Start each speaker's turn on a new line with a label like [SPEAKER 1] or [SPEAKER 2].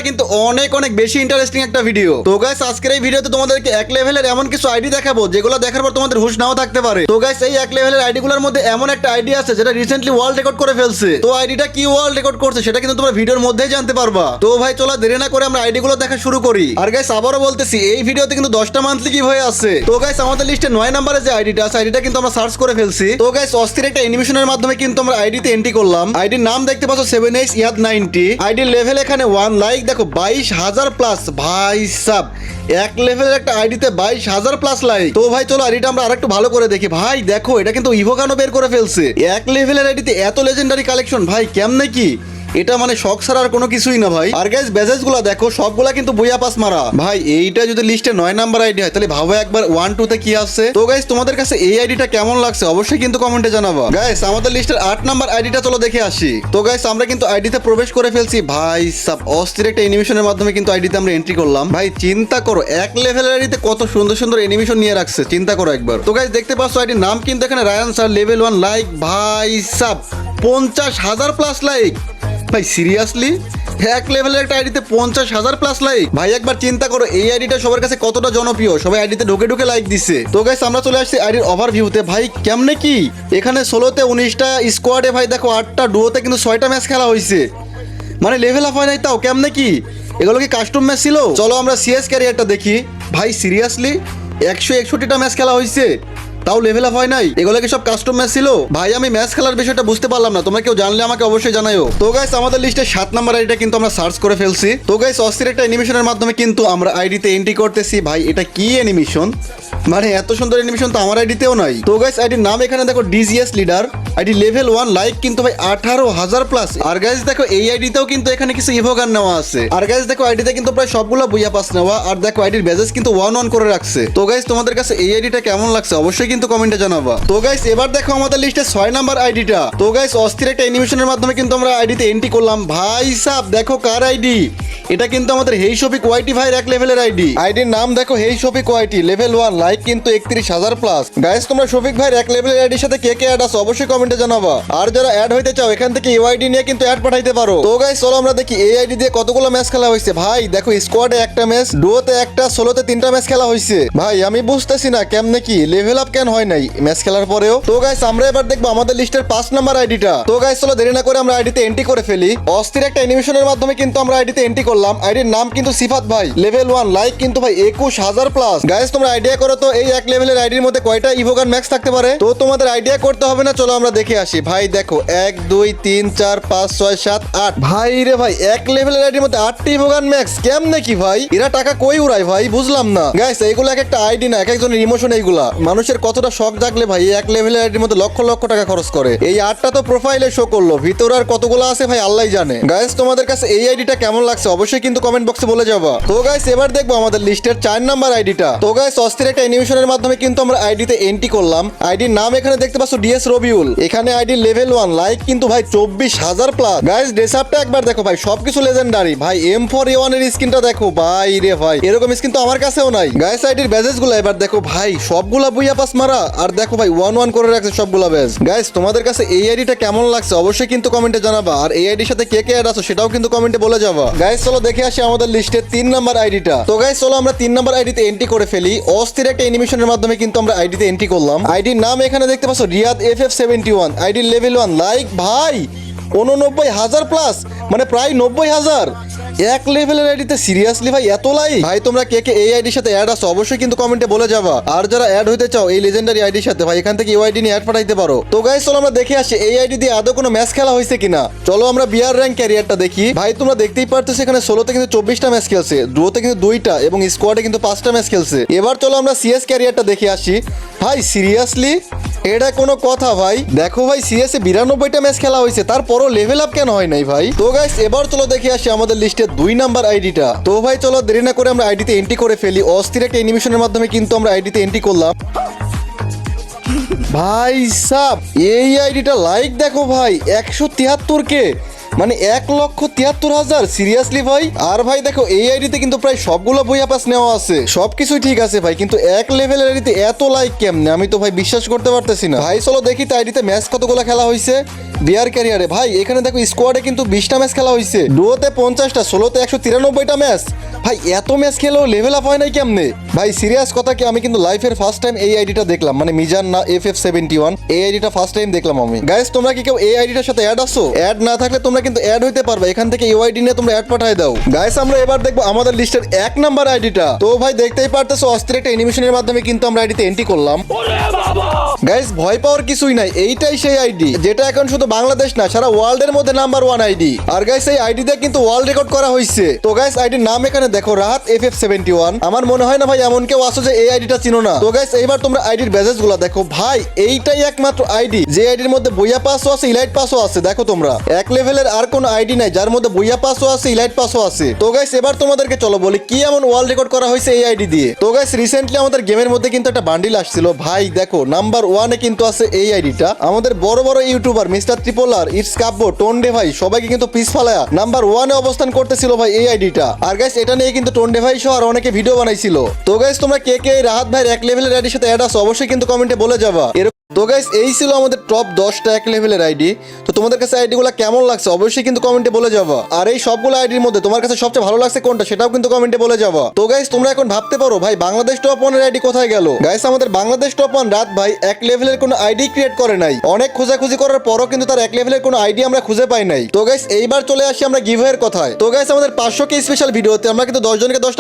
[SPEAKER 1] কিন্তু অনেক অনেক বেশি ইন্টারেস্টিং একটা ভিডিও। তো গাইস আজকের এই ভিডিওতে তোমাদেরকে এক লেভেলের এমন কিছু আইডি দেখাবো যেগুলো দেখার পর তোমাদের হুঁশ নাও থাকতে পারে। তো গাইস এই এক লেভেলের আইডিগুলোর মধ্যে এমন একটা আইডি আছে যেটা রিসেন্টলি ওয়ার্ল্ড রেকর্ড করে ফেলছে। তো আইডিটা কি ওয়ার্ল্ড রেকর্ড করছে সেটা কিন্তু তোমরা ভিডিওর মধ্যেই জানতে পারবা। তো ভাই চলো দেরি না করে আমরা আইডিগুলো দেখা শুরু করি। আর গাইস আবারও বলতেছি এই ভিডিওতে কিন্তু 10টা মান্থলি গিভ হয়ে আছে। তো গাইস আমাদের লিস্টে 9 নম্বরে যে আইডিটা আছে আইডিটা কিন্তু আমরা সার্চ করে ফেলছি। তো গাইস অস্থির একটা অ্যানিমেশনের মাধ্যমে কিন্তু আমরা আইডিতে এন্ট্রি করলাম। আইডির নাম দেখতে পাচ্ছ 7H ইয়াদ 90। আইডির লেভেল এখানে 1 লাইক দেখো 22,000 প্লাস। ভাই সাব এক লেভেলের একটা আইডিতে 22,000 প্লাস লাইক। তো ভাই চলো আইডিটা আমরা আরেকটু ভালো করে দেখি। ভাই দেখো এটা কিন্তু ইভোগানো বের করে ফেলছে। এক লেভেলের আইডিতে এত লেজেন্ডারি কালেকশন ভাই কেমনে কি? এটা মানে শখ ছাড়া আর কোনো কিছুই না ভাই। আর গাইস বেজেস গুলা দেখো সবগুলা কিন্তু বুইয়া পাস মারা। ভাই এইটা যদি লিস্টে 9 নাম্বার আইডি হয় তাহলে ভাবো একবার 1 2 তে কি আছে। তো গাইস তোমাদের কাছে এই আইডিটা কেমন লাগছে অবশ্যই কিন্তু কমেন্টে জানাবা। গাইস আমাদের লিস্টের 8 নাম্বার আইডিটা চলো দেখে আসি। তো গাইস আমরা কিন্তু আইডিতে প্রবেশ করে ফেলছি। ভাই সব অস্থির একটা অ্যানিমেশনের মাধ্যমে কিন্তু আইডিতে আমরা এন্ট্রি করলাম। ভাই চিন্তা করো এক লেভেলের আইডিতে কত সুন্দর সুন্দর অ্যানিমেশন নিয়ে রাখছে, চিন্তা করো একবার। তো গাইস দেখতে পাচ্ছ আইডির নাম কিন্তু এখানে রায়ান স্যার লেভেল 1 লাইক। ভাই সব 50,000 প্লাস লাইক। ভাই সিরিয়াসলি এক লেভেলের একটা আইডিতে 50,000 প্লাস লাইক। ভাই একবার চিন্তা করো এই আইডিটা সবার কাছে কতটা জনপ্রিয়, সবাই আইডিতে ঢুকে ঢুকে লাইক দিচ্ছে। তো গাইস আমরা চলে আসছি আইডির ওভারভিউতে। ভাই কেমনে কি এখানে 16তে 19টা স্কোয়াডে ভাই দেখো 8টা ডুয়োতে কিন্তু 6টা ম্যাচ খেলা হয়েছে, মানে লেভেল আপ হয় নাই তাও কেমনে কি? এগুলো কি কাস্টম ম্যাচ ছিল? চলো আমরা সিএস ক্যারিয়ারটা দেখি। ভাই সিরিয়াসলি 161টা ম্যাচ খেলা হয়েছে তাও লেভেল আপ হয় নাই। এগুলো কি সব কাস্টম ম্যাচ ছিল? ভাই আমি ম্যাচ খেলার বিষয়টা বুঝতে পারলাম না, তোমরা কেউ জানলে আমাকে অবশ্যই জানাইও। তো গাইস আমাদের লিস্টে 7 নাম্বার আইডিটা কিন্তু আমরা সার্চ করে ফেলছি। তো গাইস অস্থির একটা অ্যানিমেশনের মাধ্যমে কিন্তু আমরা আইডিতে এন্ট্রি করতেছি। ভাই এটা কি অ্যানিমেশন? মানে এত সুন্দর অ্যানিমেশন তো আমার আইডিতেও নাই। তো গাইস আইডির নাম এখানে দেখো DGS leader. ID level 1 like কিন্তু ভাই 18,000 প্লাস। আর গাইস দেখো এই আইডিতেও কিন্তু এখানে কিছু ইভোগান নেওয়া আছে। আর গাইস দেখো আইডিতে কিন্তু প্রায় সবগুলো বুইয়া পাস নেওয়া। আর দেখো আইডির বেজেস কিন্তু 1 করে রাখছে। তো গাইস তোমাদের কাছে এই আইডিটা কেমন লাগছে অবশ্যই কিন্তু কমেন্টে জানাবা। তো গাইস এবার দেখো আমাদের লিস্টে 6 নাম্বার আইডিটা। তো গাইস অস্থির একটা অ্যানিমেশনের মাধ্যমে কিন্তু আমরা আইডিতে এন্ট্রি করলাম। ভাই সাব দেখো কার আইডি? এটা কিন্তু আমাদের হেই শফিক ওয়াইটি ভাইয়ের এক লেভেলের আইডি। আইডির নাম দেখো হেই শফিক ওয়াইটি লেভেল 1 লাইক কিন্তু 31,000 প্লাস। গাইস তোমরা শফিক ভাইয়ের এক লেভেলের আইডির সাথে কে কে অ্যাড আছো অবশ্যই কমেন্টে জানাবা। আর যারা অ্যাড হইতে চাও এখান থেকে ইউআইডি নিয়ে কিন্তু অ্যাড পাঠাইতে পারো। তো গাইস চলো আমরা দেখি এই আইডি দিয়ে কতগুলো ম্যাচ খেলা হয়েছে। ভাই দেখো স্কোয়াডে একটা ম্যাচ, ডুয়োতে একটা, সোলোতে 3টা ম্যাচ খেলা হয়েছে। ভাই আমি বুঝতেছি না কেমনে কি লেভেল আপ কেন হয় নাই ম্যাচ খেলার পরেও। তো গাইস আমরা এবার দেখবো আমাদের লিস্টের 5 নাম্বার আইডিটা। তো গাইস চলো দেরি না করে আমরা আইডিতে এন্ট্রি করে ফেলি। অস্থির একটা অ্যানিমেশনের মাধ্যমে কিন্তু আমরা আইডিতে এন্ট্রি করলাম। আইডির নাম কিন্তু সিফাত ভাই লেভেল 1 লাইক কিন্তু ভাই 21,000 প্লাস। গাইস তোমরা আইডিয়া করো তো এই এক লেভেলের আইডির মধ্যে কয়টা ইভোগান ম্যাক্স থাকতে পারে? তো তোমাদের আইডিয়া করতে হবে না, চলো আমরা দেখে আসি। ভাই দেখো 1 2 3 4 5 6 7 8। ভাই রে ভাই এক লেভেলের আইডির মধ্যে 8টি ইভোগান ম্যাক্স কেমনে কি ভাই? এরা টাকা কই উড়ায় ভাই বুঝলাম না। গাইস এইগুলো এক একটা আইডি না, এক একজনের ইমোশন। এইগুলা মানুষের কতটা শখ জাগলে ভাই এক লেভেলের আইডির মধ্যে লক্ষ লক্ষ টাকা খরচ করে। এই 8টা তো প্রোফাইলে শো করলো, ভিতরে আর কতগুলো আছে ভাই আল্লাহই জানে। গাইস তোমাদের কাছে এই আইডিটা কেমন লাগছে অবশ্যই কিন্তু কমেন্ট বক্সে বলে যাবা। তো গাইস এবার দেখবো আমাদের লিস্টের 4 নাম্বার আইডিটা। তো গাইস অস্থির একটা অ্যানিমেশনের মাধ্যমে কিন্তু আমরা আইডিতে এন্ট্রি করলাম। আইডির নাম এখানে দেখতে পাচ্ছ ডিএস রবিউল। এখানে আইডি লেভেল 1 লাইক কিন্তু ভাই 24,000 প্লাস। গাইস ড্রেসআপটা একবার দেখো ভাই সবকিছু লেজেন্ডারি। ভাই M4A1 এর স্কিনটা দেখো ভাই রে ভাই এরকম স্কিন তো আমার কাছেও নাই। গাইস আইডির ব্যাজেস গুলো এবার দেখো ভাই সবগুলা বুইয়া পাস মারা। আর দেখো ভাই 1 করে রাখছে সবগুলা ব্যাজ। গাইস তোমাদের কাছে এই আইডিটা কেমন লাগছে অবশ্যই কিন্তু কমেন্টে জানাবা। আর এই আইডির সাথে কে কে অ্যাড আছো সেটাও কিন্তু কমেন্টে বলে যাবা। গাইস চলো দেখে আসি আমাদের লিস্টে 3 নাম্বার আইডিটা। তো গাইস চলো আমরা 3 নাম্বার আইডিতে এন্ট্রি করে ফেলি। অস্থির একটা অ্যানিমেশনের মাধ্যমে কিন্তু আমরা আইডিতে এন্ট্রি করলাম। আইডির নাম এখানে দেখতে পাচ্ছ রিয়াদ FF71। আইডির লেভেল 1 লাইক ভাই 89,000 প্লাস, মানে প্রায় 90,000 এক লেভেলের আইডিতে। সিরিয়াসলি ভাই এত লাইক? ভাই তোমরা কে কে এই আইডির সাথে অ্যাড আছো অবশ্যই কিন্তু কমেন্টে বলে যাবা। আর যারা অ্যাড হইতে চাও এই লেজেন্ডারি আইডির সাথে ভাই এখান থেকে ইউআইডি নিয়ে অ্যাড পাঠাইতে পারো। তো গাইস চলো আমরা দেখে আসি এই আইডি দিয়ে আদৌ কোনো ম্যাচ খেলা হয়েছে কিনা। চলো আমরা বিআর র্যাঙ্ক ক্যারিয়ারটা দেখি। ভাই তোমরা দেখতেই পারতেছো এখানে সোলোতে কিন্তু 24টা ম্যাচ খেলছে, ডুয়োতে কিন্তু 2টা এবং স্কোয়াডে কিন্তু 5টা ম্যাচ খেলছে। এবার চলো আমরা সিএস ক্যারিয়ারটা দেখে আসি। ভাই সিরিয়াসলি এটা কোনো কথা ভাই? দেখো ভাই সিএস এ 92টা ম্যাচ খেলা হয়েছে তারপরও লেভেল আপ কেন হয় নাই ভাই? তো গাইস এবার চলো দেখে আসি আমাদের লিস্টে 2 নাম্বার আইডিটা। তো ভাই চলো দেরি না করে আমরা আইডিতে এন্ট্রি করে ফেলি। অস্থির একটা অ্যানিমেশনের মাধ্যমে কিন্তু আমরা আইডিতে এন্ট্রি করলাম। ভাই সাব এই আইডিটা লাইক দেখো ভাই 173K, মানে 1,73,000। সিরিয়াসলি ভাই? আর ভাই দেখো এই আইডিতে কিন্তু প্রায় সবগুলো বইয়া পাস নেওয়া আছে, সবকিছুই ঠিক আছে ভাই, কিন্তু এক লেভেলের আইডিতে এত লাইক কেমনে? আমি তো ভাই বিশ্বাস করতে পারতেছি না। ভাই চলো দেখি তো আইডিতে ম্যাচ কতগুলো খেলা হয়েছে।
[SPEAKER 2] বিয়ার ক্যারিয়ারে ভাই এখানে দেখো স্কোয়াডে কিন্তু 20টা ম্যাচ খেলা হয়েছে, ডুয়োতে 50টা, ষোলোতে 193টা ম্যাচ। ভাই এত ম্যাচ খেলেও লেভেল আপ হয় নাই কেমনে? ভাই সিরিয়াস কথা কি, আমি কিন্তু লাইফের ফার্স্ট টাইম এই আইডিটা দেখলাম, মানে মিজান না FF71 এই আইডিটা ফার্স্ট টাইম দেখলাম আমি। গাইস তোমরা কি কেউ এই আইডিটার সাথে অ্যাড আসো? অ্যাড না থাকলে তোমরা কিন্তু অ্যাড হইতে পারবে, এখান থেকে ইউআইডি নিয়ে তোমরা অ্যাড পাঠায় দাও। গাইস আমরা এবার দেখবো আমাদের লিস্টের 1 নাম্বার আইডিটা। তো ভাই দেখতেই পারতেছো অস্থির একটা অ্যানিমেশনের মাধ্যমে কিন্তু আমরা আইডিতে এন্ট্রি করলাম। গাইস ভয় পাওয়ার কিছুই নাই, এইটাই সেই আইডি যেটা এখন শুধু বাংলাদেশ না সারা ওয়ার্ল্ডের মধ্যে নাম্বার 1 আইডি। আর গাইস এই আইডি দিয়ে কিন্তু ওয়ার্ল্ড রেকর্ড করা হয়েছে। তো গাইস আইডির নাম এখানে দেখো, রাহাত FF71। আমার মনে হয় না ভাই এমন কেউ আসো যে এই আইডিটা চিনো না। তো গাইস এইবার তোমরা আইডির ব্যাজেস গুলা দেখো, ভাই এইটাই একমাত্র আইডি যে আইডির মধ্যে বইয়া পাসও আছে, ইলাইট পাসও আছে। দেখো তোমরা এক লেভেলের আর কোন আইডি নাই যার মধ্যে বইয়া পাসও আছে, ইলাইট পাসও আছে। তো গাইস এবার তোমাদেরকে চলো বলি কি এমন ওয়ার্ল্ড রেকর্ড করা হয়েছে এই আইডি দিয়ে। তো গাইস রিসেন্টলি আমাদের গেমের মধ্যে কিন্তু একটা বান্ডিল আসছিল, ভাই দেখো নাম্বার 1-এ কিন্তু আছে এই আইডিটা। আমাদের বড় বড় ইউটিউবার মিস্টার ট্রিপলার, ইটস কাব্য, টোনডে ভাই সবাইকে কিন্তু পিস ফালায়া নাম্বার 1-এ অবস্থান করতেছিল ভাই এই আইডিটা। আর গাইস এটা নিয়ে কিন্তু টোনডে ভাই সহ আর অনেকে ভিডিও বানাইছিল। তো গাইস তোমরা কে কে এই রাহাত ভাইয়ের এক লেভেলের আইডির সাথে অ্যাড আছো অবশ্যই কিন্তু কমেন্টে বলে যাবা। তো গাইস এই ছিল আমাদের টপ 10টা এক লেভেলের আইডি। তো তোমাদের কাছে আইডিগুলো কেমন লাগছে অবশ্যই কিন্তু কমেন্টে বলে যাবা। আর এই সবগুলো আইডির মধ্যে তোমার কাছে সবচেয়ে ভালো লাগছে কোনটা সেটাও কিন্তু কমেন্টে বলে যাবা। তো গাইস তোমরা এখন ভাবতে পারো ভাই বাংলাদেশ টপ 1 এর আইডি কোথায় গেল? গাইস আমাদের বাংলাদেশ টপ 1 রাত ভাই এক লেভেলের কোনো আইডি ক্রিয়েট করে নাই, অনেক খোঁজাখুঁজি করার পরও কিন্তু তার এক লেভেলের কোনো আইডি আমরা খুঁজে পাই নাই। তো গাইস এইবার চলে আসি আমরা গিভওয়ের কথায়। তো গাইস আমাদের 500 কে স্পেশাল ভিডিওতে আমরা কিন্তু 10 জনকে 10টা